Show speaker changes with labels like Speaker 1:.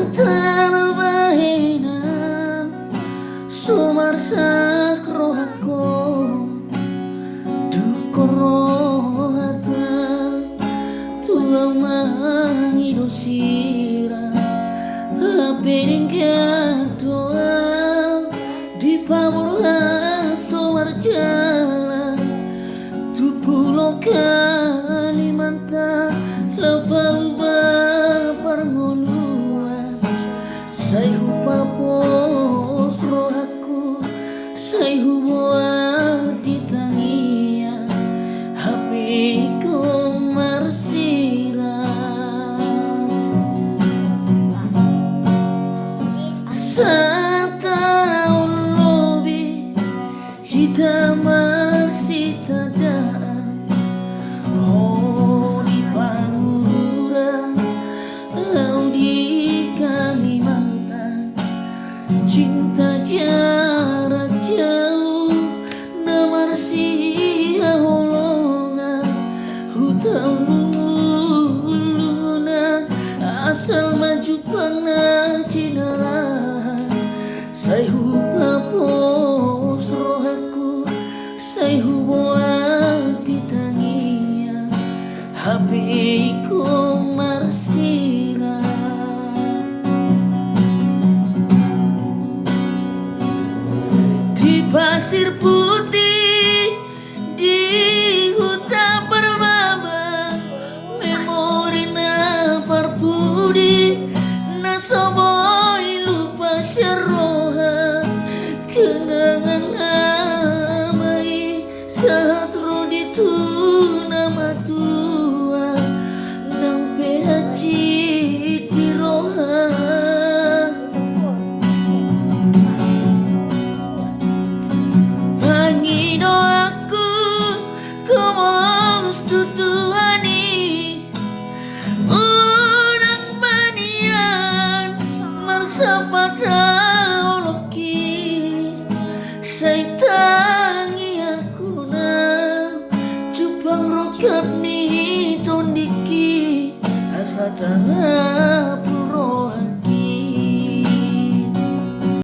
Speaker 1: Antarbahena sumarsak rohako dukor rohata tuang mangidosira aperingkat doa di pabor hasto marjala tu pulau Kalimantan lebah parngoluan sai hupapos rohaku sai huboa ditangia hapi ko marsira setahun lebih kita masih tadaan cinta jarak jauh namar siha holongan hutang lunguna asal maju pana cinara sai hupapos rohaku sai huboa ditangia hapi ko marsira pasir putih di hutan berbaba memori na parpudi na soboy lupa syaroha kenangan amai saat rodi tu nama tua nang pehaci di roha sai tangi aku na cupang rokat ni tondiki asa tanah